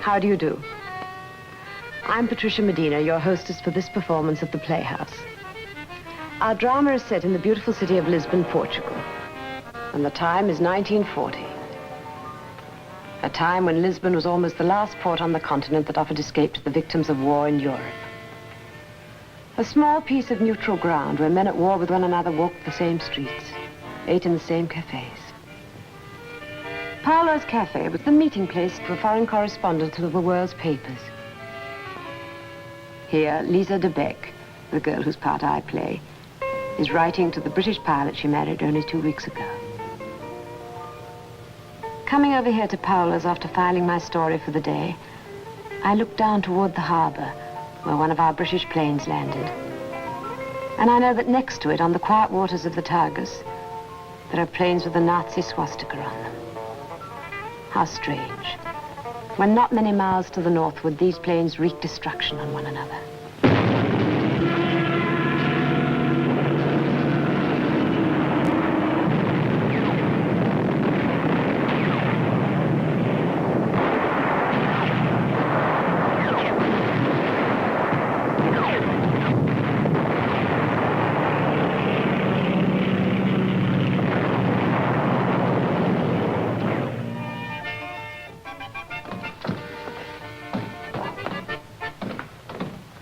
How do you do? I'm Patricia Medina, your hostess for this performance at the Playhouse. Our drama is set in the beautiful city of Lisbon, Portugal. And the time is 1940. A time when Lisbon was almost the last port on the continent that offered escape to the victims of war in Europe. A small piece of neutral ground where men at war with one another walked the same streets, ate in the same cafes. Paolo's Cafe was the meeting place for foreign correspondents of the world's papers. Here, Lisa de Beck, the girl whose part I play, is writing to the British pilot she married only 2 weeks ago. Coming over here to Paolo's after filing my story for the day, I looked down toward the harbor where one of our British planes landed. And I know that next to it, on the quiet waters of the Tagus, there are planes with a Nazi swastika on them. How strange. When not many miles to the northward, these planes wreak destruction on one another.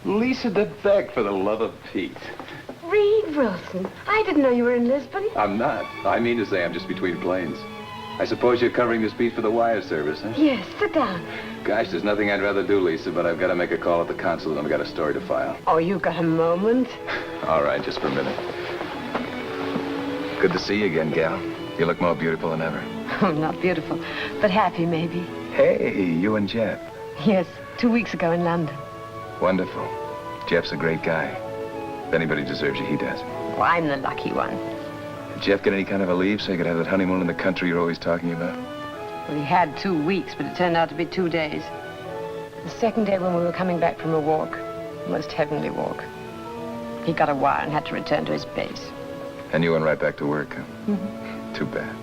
Lisa de Beck, for the love of Pete. Reed Wilson, I didn't know you were in Lisbon. I'm not. I mean to say I'm just between planes. I suppose you're covering this piece for the wire service, huh? Yes, sit down. Gosh, there's nothing I'd rather do, Lisa, but I've got to make a call at the consulate and I've got a story to file. Oh, you got a moment? All right, just for a minute. Good to see you again, gal. You look more beautiful than ever. Oh, not beautiful, but happy, maybe. Hey, you and Jeff. Yes, 2 weeks ago in London. Wonderful. Jeff's a great guy. If anybody deserves you, he does. Oh, I'm the lucky one. Did Jeff get any kind of a leave so you could have that honeymoon in the country you're always talking about? Well, he had 2 weeks, but it turned out to be 2 days. The second day when we were coming back from a walk, a most heavenly walk, he got a wire and had to return to his base. And you went right back to work, huh? Mm-hmm. Too bad.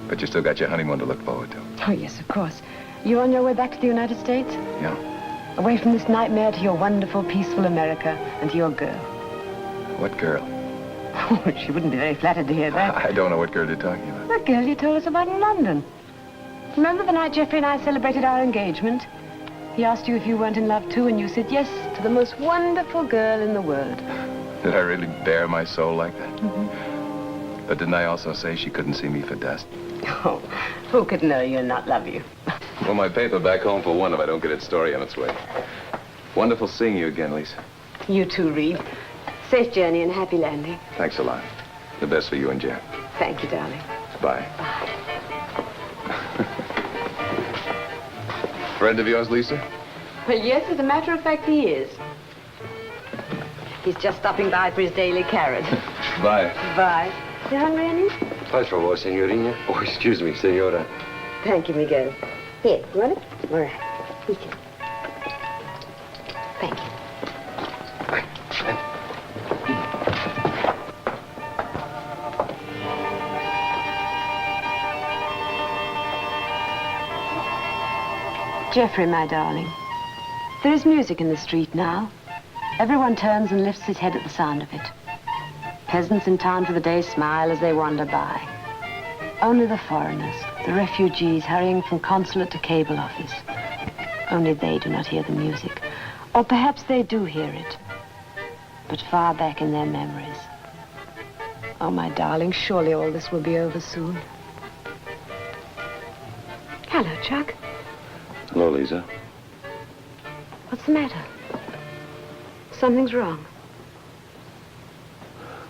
But you still got your honeymoon to look forward to. Oh, yes, of course. You on your way back to the United States? Yeah. Away from this nightmare to your wonderful, peaceful America and to your girl. What girl? Oh, she wouldn't be very flattered to hear that. I don't know what girl you're talking about. The girl you told us about in London. Remember the night Jeffrey and I celebrated our engagement? He asked you if you weren't in love too, and you said yes to the most wonderful girl in the world. Did I really bare my soul like that? Mm-hmm. But didn't I also say she couldn't see me for dust? Oh, who could know you and not love you? Well, my paper back home for one if I don't get its story on its way. Wonderful seeing you again, Lisa. You too, Reed. Safe journey and happy landing. Thanks a lot. The best for you and Jeff. Thank you, darling. Bye. Bye. Friend of yours, Lisa? Well, yes, as a matter of fact, he is. He's just stopping by for his daily carrot. Bye. Bye. You hungry, honey? Por favor, señorina. Oh, excuse me, señora. Thank you, Miguel. Here, you want it? All right. Eat it. Thank you. Jeffrey, my darling, there is music in the street now. Everyone turns and lifts his head at the sound of it. Peasants in town for the day smile as they wander by. Only the foreigners, the refugees hurrying from consulate to cable office. Only they do not hear the music. Or perhaps they do hear it, but far back in their memories. Oh, my darling, surely all this will be over soon. Hello, Chuck. Hello, Lisa. What's the matter? Something's wrong.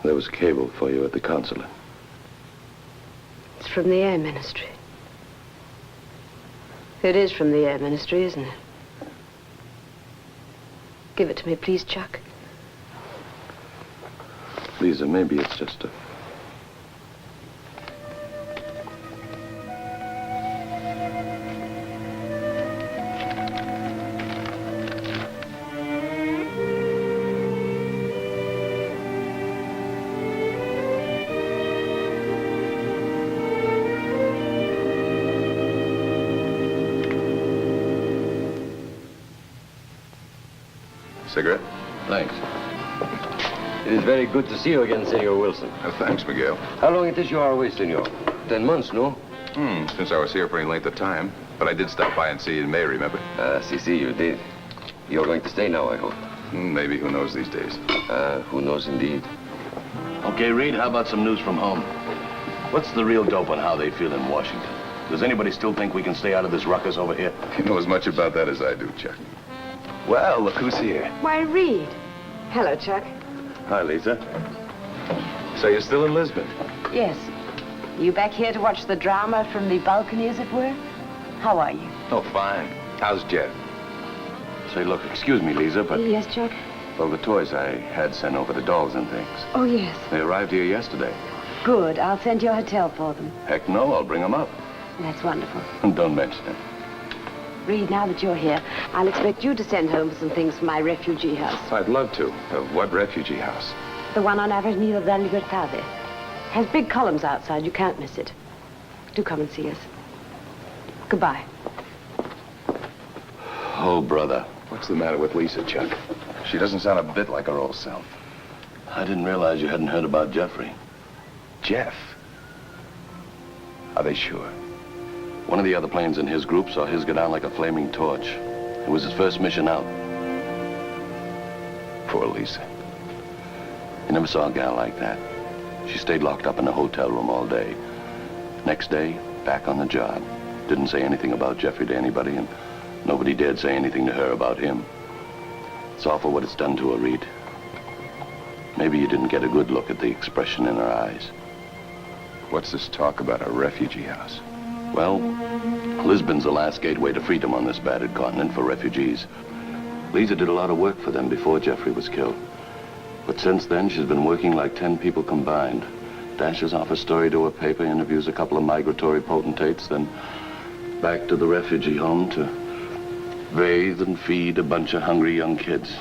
There was a cable for you at the consulate. It's from the Air Ministry. It is from the Air Ministry, isn't it? Give it to me, please, Chuck. Lisa, maybe it's just a... Cigarette? Thanks. It is very good to see you again, Senor Wilson. Thanks, Miguel. How long it is you are away, Senor? 10 months, no? Since I was here for any length of time. But I did stop by and see you in May, remember? Si, you did. You're going to stay now, I hope. Maybe, who knows these days. Who knows indeed. Okay, Reed, how about some news from home? What's the real dope on how they feel in Washington? Does anybody still think we can stay out of this ruckus over here? You know as much about that as I do, Chuck. Well, look who's here. Why, Reed. Hello, Chuck. Hi, Lisa. So you're still in Lisbon? Yes. You back here to watch the drama from the balcony, as it were? How are you? Oh, fine. How's Jeff? Say, look, excuse me, Lisa, but... Yes, Chuck? Well, the toys I had sent over, the dolls and things. Oh, yes. They arrived here yesterday. Good. I'll send you a hotel for them. Heck no, I'll bring them up. That's wonderful. Don't mention it. Reed, now that you're here, I'll expect you to send home some things from my refugee house. I'd love to. What refugee house? The one on Avenida da Libertad. Has big columns outside. You can't miss it. Do come and see us. Goodbye. Oh, brother. What's the matter with Lisa, Chuck? She doesn't sound a bit like her old self. I didn't realize you hadn't heard about Jeffrey. Jeff? Are they sure? One of the other planes in his group saw his go down like a flaming torch. It was his first mission out. Poor Lisa. You never saw a gal like that. She stayed locked up in a hotel room all day. Next day, back on the job. Didn't say anything about Jeffrey to anybody, and nobody dared say anything to her about him. It's awful what it's done to her, Reed. Maybe you didn't get a good look at the expression in her eyes. What's this talk about a refugee house? Well, Lisbon's the last gateway to freedom on this battered continent for refugees. Lisa did a lot of work for them before Jeffrey was killed. But since then, she's been working like 10 people combined. Dashes off a story to a paper, interviews a couple of migratory potentates, then back to the refugee home to bathe and feed a bunch of hungry young kids.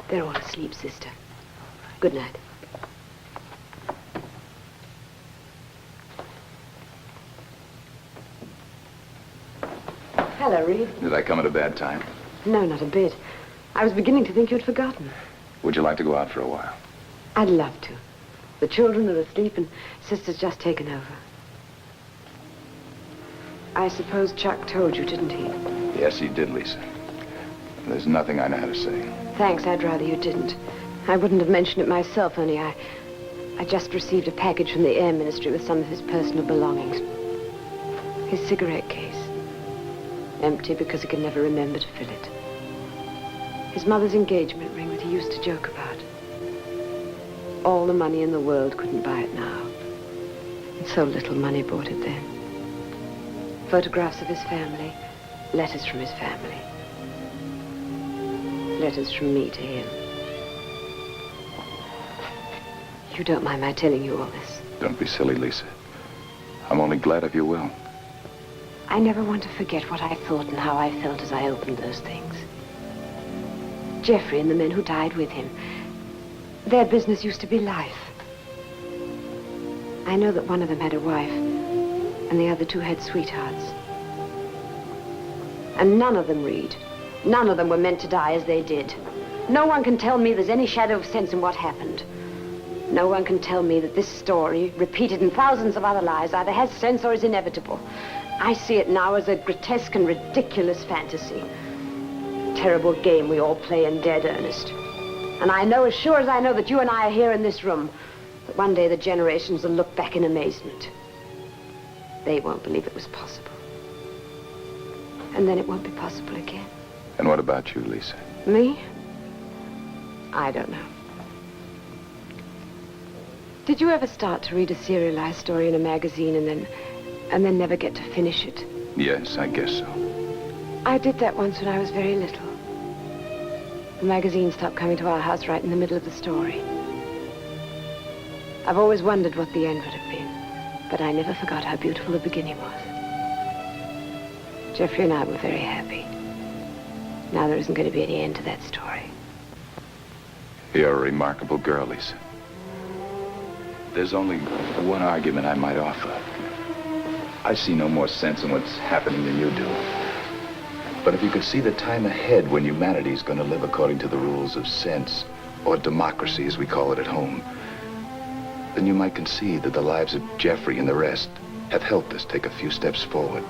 They're all asleep, sister. Good night. Hello, Reed. Did I come at a bad time? No, not a bit. I was beginning to think you'd forgotten. Would you like to go out for a while? I'd love to. The children are asleep and Sister's just taken over. I suppose Chuck told you, didn't he? Yes, he did, Lisa. There's nothing I know how to say. Thanks, I'd rather you didn't. I wouldn't have mentioned it myself, only I just received a package from the Air Ministry with some of his personal belongings. His cigarette case. Empty because he could never remember to fill it. His mother's engagement ring that he used to joke about. All the money in the world couldn't buy it now. And so little money bought it then. Photographs of his family, letters from his family. Letters from me to him. You don't mind my telling you all this? Don't be silly, Lisa. I'm only glad if you will. I never want to forget what I thought and how I felt as I opened those things. Jeffrey and the men who died with him, their business used to be life. I know that one of them had a wife, and the other two had sweethearts. And none of them, Reed, none of them were meant to die as they did. No one can tell me there's any shadow of sense in what happened. No one can tell me that this story, repeated in thousands of other lives, either has sense or is inevitable. I see it now as a grotesque and ridiculous fantasy. Terrible game we all play in dead earnest. And I know, as sure as I know that you and I are here in this room, that one day the generations will look back in amazement. They won't believe it was possible. And then it won't be possible again. And what about you, Lisa? Me? I don't know. Did you ever start to read a serialized story in a magazine and then never get to finish it? Yes, I guess so. I did that once when I was very little. The magazine stopped coming to our house right in the middle of the story. I've always wondered what the end would have been, but I never forgot how beautiful the beginning was. Jeffrey and I were very happy. Now there isn't going to be any end to that story. You're a remarkable girl, Lisa. There's only one argument I might offer. I see no more sense in what's happening than you do. But if you could see the time ahead when humanity's going to live according to the rules of sense, or democracy as we call it at home, then you might concede that the lives of Jeffrey and the rest have helped us take a few steps forward.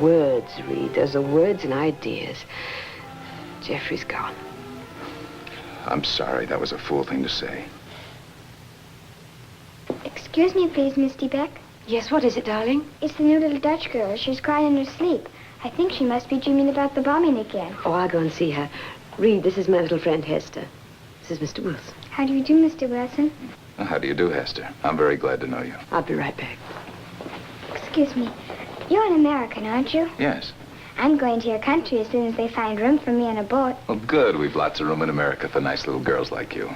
Words, Reed. Those are words and ideas. Jeffrey's gone. I'm sorry, that was a fool thing to say. Excuse me, please, Misty Beck. Yes, what is it, darling? It's the new little Dutch girl. She's crying in her sleep. I think she must be dreaming about the bombing again. Oh, I'll go and see her. Reed, this is my little friend Hester. This is Mr. Wilson. How do you do, Mr. Wilson? How do you do, Hester? I'm very glad to know you. I'll be right back. Excuse me. You're an American, aren't you? Yes. I'm going to your country as soon as they find room for me on a boat. Well, good. We've lots of room in America for nice little girls like you.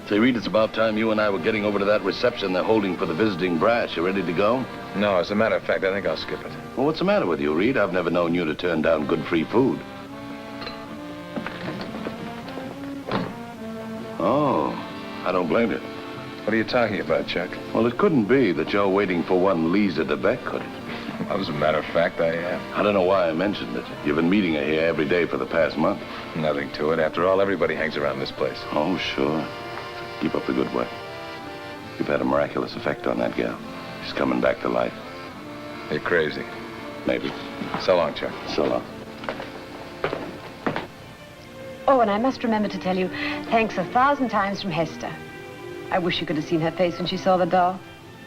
Say, Reed, it's about time you and I were getting over to that reception they're holding for the visiting brass. You ready to go? No, as a matter of fact, I think I'll skip it. Well, what's the matter with you, Reed? I've never known you to turn down good free food. Oh, I don't blame you. What are you talking about, Chuck? Well, it couldn't be that you're waiting for one Lisa DeBeck, could it? Well, as a matter of fact, I am. I don't know why I mentioned it. You've been meeting her here every day for the past month. Nothing to it. After all, everybody hangs around this place. Oh, sure. Keep up the good work. You've had a miraculous effect on that gal. She's coming back to life. You're crazy. Maybe. So long, Chuck. So long. Oh, and I must remember to tell you, thanks 1,000 times from Hester. I wish you could have seen her face when she saw the doll.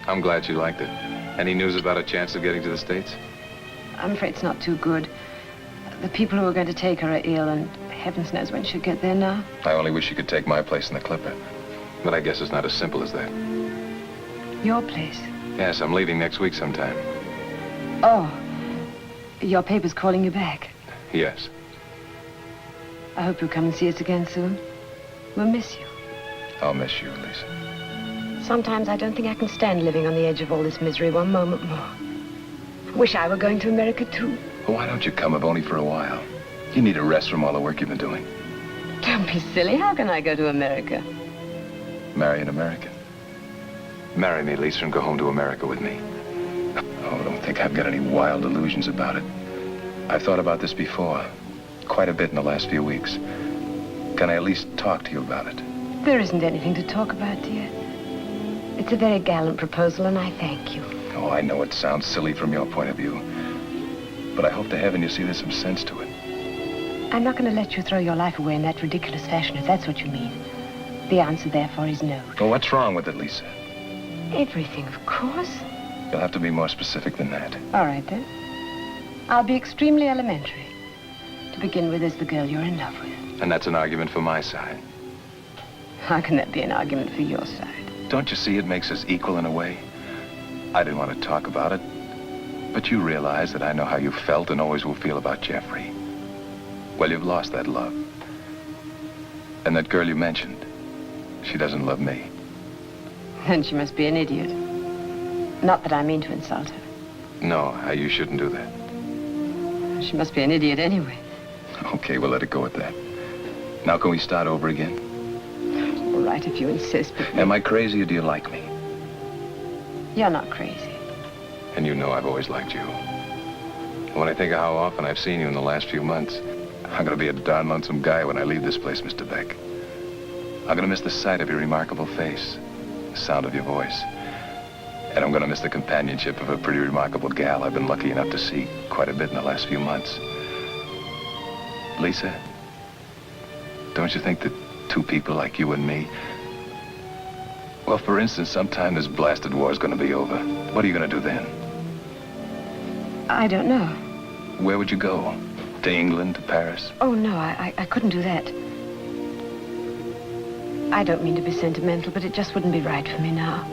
I'm glad you liked it. Any news about a chance of getting to the States? I'm afraid it's not too good. The people who are going to take her are ill, and heavens knows when she'll get there now. I only wish you could take my place in the Clipper. But I guess it's not as simple as that. Your place? Yes, I'm leaving next week sometime. Oh, your paper's calling you back. Yes. I hope you'll come and see us again soon. We'll miss you. I'll miss you, Lisa. Sometimes I don't think I can stand living on the edge of all this misery one moment more. I wish I were going to America, too. Well, why don't you come, if only for a while? You need a rest from all the work you've been doing. Don't be silly. How can I go to America? Marry an American. Marry me, Lisa, and go home to America with me. Oh, don't think I've got any wild illusions about it. I've thought about this before. Quite a bit in the last few weeks. Can I at least talk to you about it? There isn't anything to talk about, dear. It's a very gallant proposal, and I thank you. Oh, I know it sounds silly from your point of view. But I hope to heaven you see there's some sense to it. I'm not going to let you throw your life away in that ridiculous fashion, if that's what you mean. The answer, therefore, is no. Well, what's wrong with it, Lisa? Everything, of course. You'll have to be more specific than that. All right, then. I'll be extremely elementary. To begin with, is the girl you're in love with. And that's an argument for my side. How can that be an argument for your side? Don't you see it makes us equal in a way? I didn't want to talk about it, but you realize that I know how you felt and always will feel about Jeffrey. Well, you've lost that love. And that girl you mentioned, she doesn't love me. Then she must be an idiot. Not that I mean to insult her. No, you shouldn't do that. She must be an idiot anyway. Okay, we'll let it go at that. Now, can we start over again? All right, if you insist, but... Am I crazy or do you like me? You're not crazy. And you know I've always liked you. When I think of how often I've seen you in the last few months, I'm gonna be a darn lonesome guy when I leave this place, Mr. Beck. I'm gonna miss the sight of your remarkable face, the sound of your voice. And I'm gonna miss the companionship of a pretty remarkable gal I've been lucky enough to see quite a bit in the last few months. Lisa, don't you think that two people like you and me... Well, for instance, sometime this blasted war's gonna be over. What are you gonna do then? I don't know. Where would you go? To England, to Paris? Oh, no, I couldn't do that. I don't mean to be sentimental, but it just wouldn't be right for me now.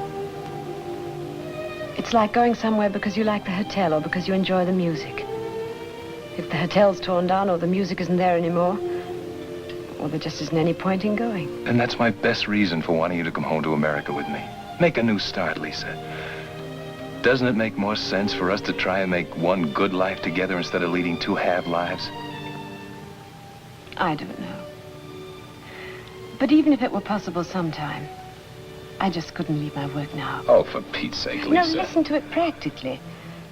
It's like going somewhere because you like the hotel or because you enjoy the music. If the hotel's torn down or the music isn't there anymore, well, there just isn't any point in going. And that's my best reason for wanting you to come home to America with me. Make a new start, Lisa. Doesn't it make more sense for us to try and make one good life together instead of leading two half lives? I don't know. But even if it were possible sometime, I just couldn't leave my work now. Oh, for Pete's sake, Now, Lisa. listen to it practically.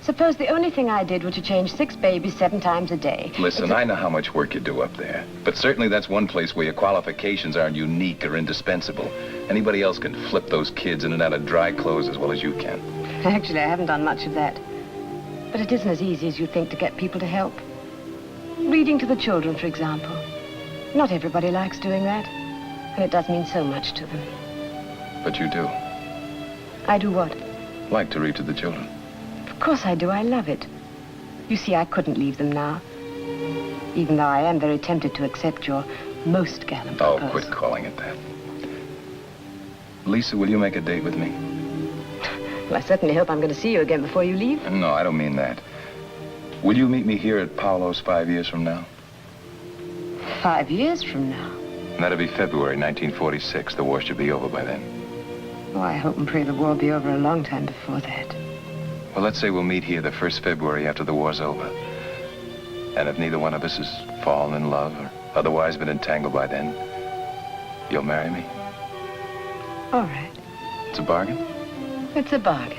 Suppose the only thing I did was to change 6 babies 7 times a day. Listen, I know how much work you do up there. But certainly that's one place where your qualifications aren't unique or indispensable. Anybody else can flip those kids in and out of dry clothes as well as you can. Actually, I haven't done much of that. But it isn't as easy as you think to get people to help. Reading to the children, for example. Not everybody likes doing that. And it does mean so much to them. But you do. I do what? Like to read to the children. Of course I do. I love it. You see, I couldn't leave them now. Even though I am very tempted to accept your most gallant Oh, proposal. quit calling it that. Lisa, will you make a date with me? Well, I certainly hope I'm going to see you again before you leave. No, I don't mean that. Will you meet me here at Paolo's 5 years from now? 5 years from now. That'll be February 1946. The war should be over by then. Oh, I hope and pray the war will be over a long time before that. Well, let's say we'll meet here the first February after the war's over. And if neither one of us has fallen in love or otherwise been entangled by then, you'll marry me? All right. It's a bargain? It's a bargain.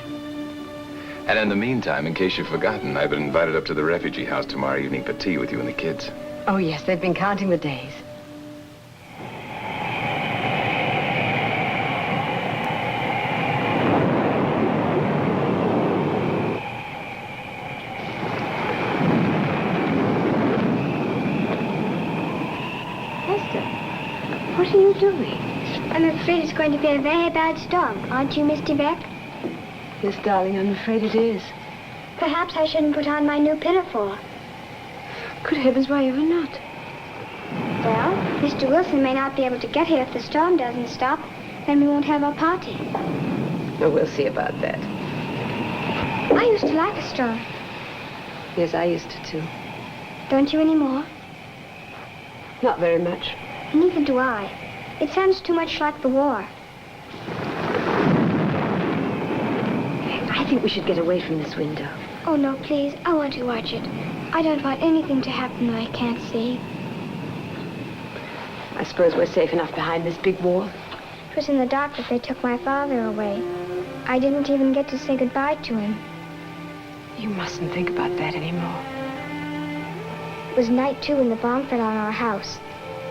And in the meantime, in case you've forgotten, I've been invited up to the refugee house tomorrow evening for tea with you and the kids. Oh, yes, they've been counting the days. What are you doing? I'm afraid it's going to be a very bad storm, aren't you, Misty Beck? Yes, darling, I'm afraid it is. Perhaps I shouldn't put on my new pinafore. Good heavens, why ever not? Well, Mr. Wilson may not be able to get here if the storm doesn't stop. Then we won't have our party. Oh, we'll see about that. I used to like a storm. Yes, I used to, too. Don't you anymore? Not very much. Neither do I. It sounds too much like the war. I think we should get away from this window. Oh, no, please. I want to watch it. I don't want anything to happen that I can't see. I suppose we're safe enough behind this big wall. It was in the dark that they took my father away. I didn't even get to say goodbye to him. You mustn't think about that anymore. It was night, too, when the bomb fell on our house.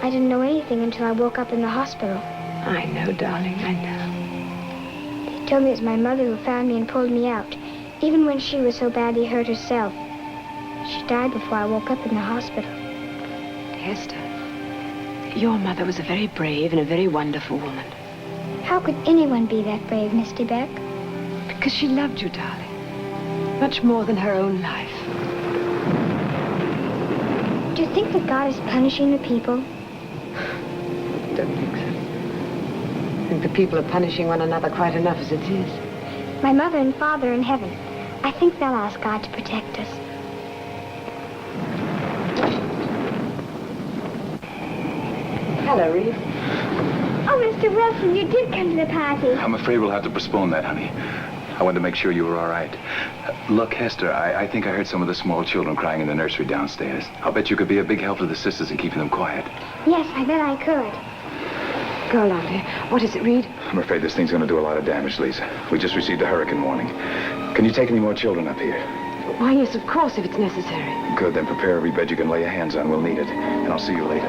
I didn't know anything until I woke up in the hospital. I know, darling, I know. They told me it was my mother who found me and pulled me out, even when she was so badly hurt herself. She died before I woke up in the hospital. Hester, your mother was a very brave and a very wonderful woman. How could anyone be that brave, Misty Beck? Because she loved you, darling. Much more than her own life. Do you think that God is punishing the people? Don't think so. I think the people are punishing one another quite enough as it is. My mother and father are in heaven. I think they'll ask God to protect us. Hello, Reeve. Oh, Mr. Wilson, you did come to the party. I'm afraid we'll have to postpone that, honey. I wanted to make sure you were all right. Look, Hester, I think I heard some of the small children crying in the nursery downstairs. I'll bet you could be a big help to the sisters in keeping them quiet. Yes, I bet I could. Go along, dear. What is it, Reed? I'm afraid this thing's going to do a lot of damage, Lisa. We just received a hurricane warning. Can you take any more children up here? Why, yes, of course, if it's necessary. Good, then prepare every bed you can lay your hands on. We'll need it. And I'll see you later.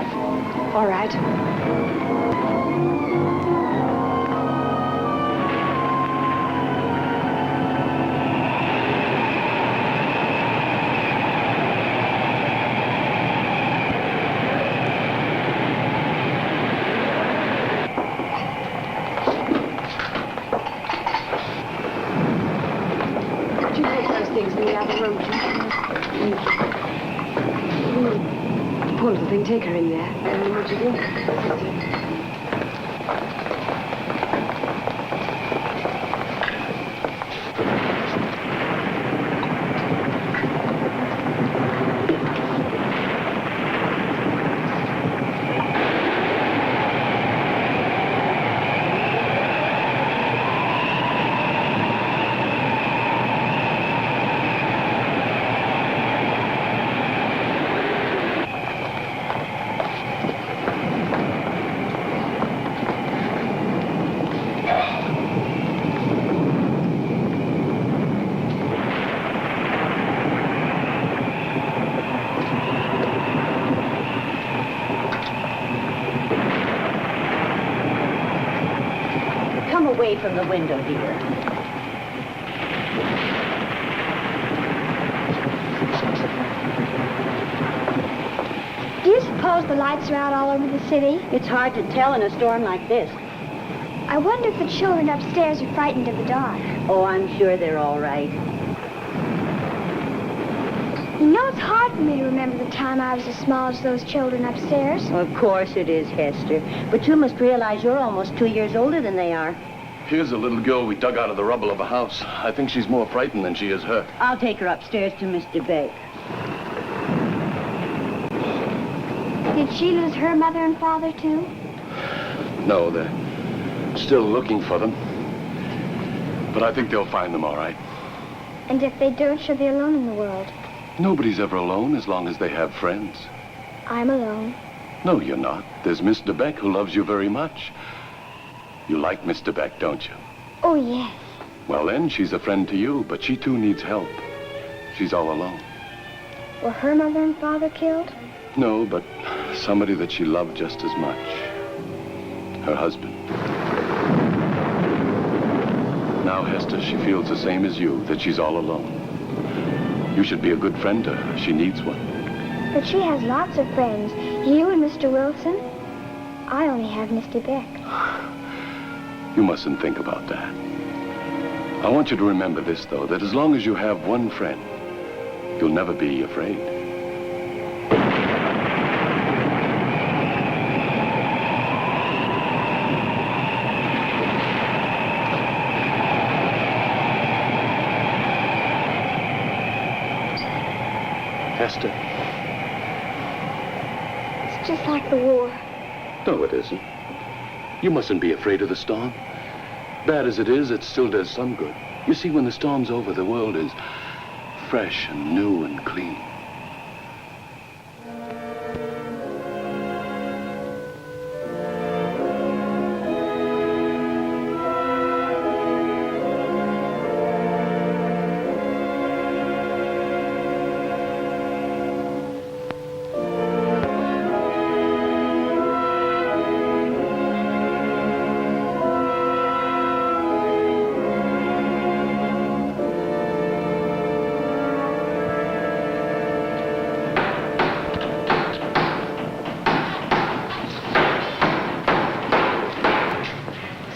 All right. Did you take those things in the other room? Poor little thing, take her in there. What you do? away from the window, dear. Do you suppose the lights are out all over the city? It's hard to tell in a storm like this. I wonder if the children upstairs are frightened of the dark. Oh, I'm sure they're all right. You know, it's hard for me to remember the time I was as small as those children upstairs. Of course it is, Hester. But you must realize you're almost 2 years older than they are. Here's a little girl we dug out of the rubble of a house. I think she's more frightened than she is hurt. I'll take her upstairs to Mr. Beck. Did she lose her mother and father, too? No, they're still looking for them. But I think they'll find them all right. And if they don't, she'll be alone in the world. Nobody's ever alone as long as they have friends. I'm alone. No, you're not. There's Mr. Beck who loves you very much. You like Mr. Beck, don't you? Oh, yes. Well, then, she's a friend to you, but she too needs help. She's all alone. Were her mother and father killed? No, but somebody that she loved just as much. Her husband. Now, Hester, she feels the same as you, that she's all alone. You should be a good friend to her. She needs one. But she has lots of friends. You and Mr. Wilson. I only have Mr. Beck. You mustn't think about that. I want you to remember this, though, that as long as you have one friend, you'll never be afraid. Hester. It's just like the war. No, it isn't. You mustn't be afraid of the storm. Bad as it is, it still does some good. You see, when the storm's over, the world is fresh and new and clean.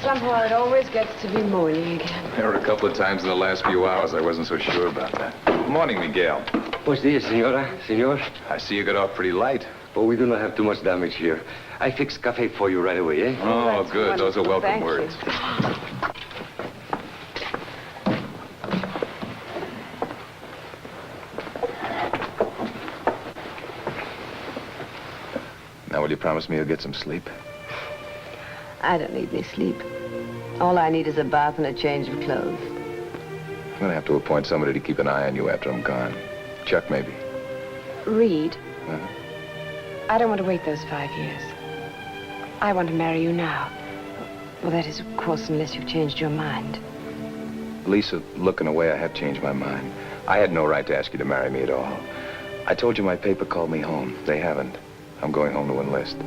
Somehow it always gets to be morning again. There were a couple of times in the last few hours I wasn't so sure about that. Good morning, Miguel. Buenos dias, senora, senor. I see you got off pretty light. Oh, we do not have too much damage here. I fix cafe for you right away, eh? Oh, That's good. Those are welcome wonderful. words. Thank you. Now, will you promise me you'll get some sleep? I don't need any sleep. All I need is a bath and a change of clothes. I'm going to have to appoint somebody to keep an eye on you after I'm gone. Chuck, maybe. Reed, Huh? I don't want to wait those 5 years. I want to marry you now. Well, that is, of course, unless you've changed your mind. Lisa, looking away, I have changed my mind. I had no right to ask you to marry me at all. I told you my paper called me home. They haven't. I'm going home to enlist.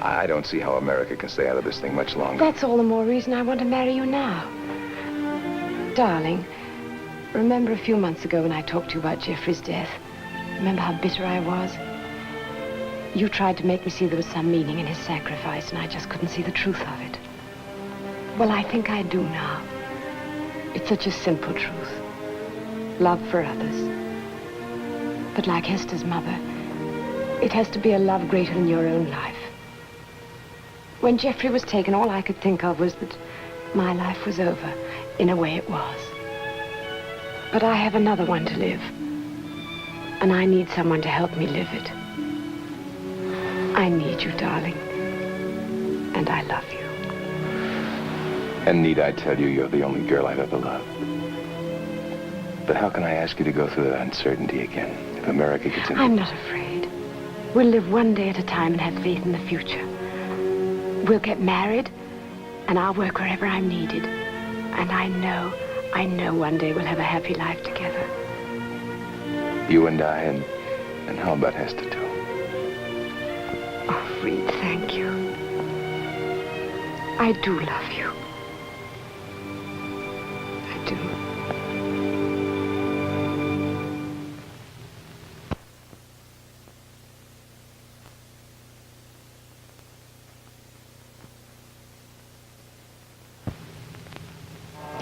I don't see how America can stay out of this thing much longer. That's all the more reason I want to marry you now. Darling, remember a few months ago when I talked to you about Jeffrey's death? Remember how bitter I was? You tried to make me see there was some meaning in his sacrifice, and I just couldn't see the truth of it. Well, I think I do now. It's such a simple truth. Love for others. But like Hester's mother, it has to be a love greater than your own life. When Jeffrey was taken, all I could think of was that my life was over. In a way, it was. But I have another one to live. And I need someone to help me live it. I need you, darling. And I love you. And need I tell you, you're the only girl I've ever loved. But how can I ask you to go through that uncertainty again if America gets into... I'm not afraid. We'll live one day at a time and have faith in the future. We'll get married, and I'll work wherever I'm needed. And I know one day we'll have a happy life together. You and I, and how about Hester, too? Oh, Reed, thank you. I do love you.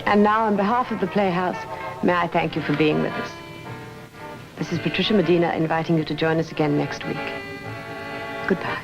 And now, on behalf of the Playhouse, may I thank you for being with us. This is Patricia Medina inviting you to join us again next week. Goodbye.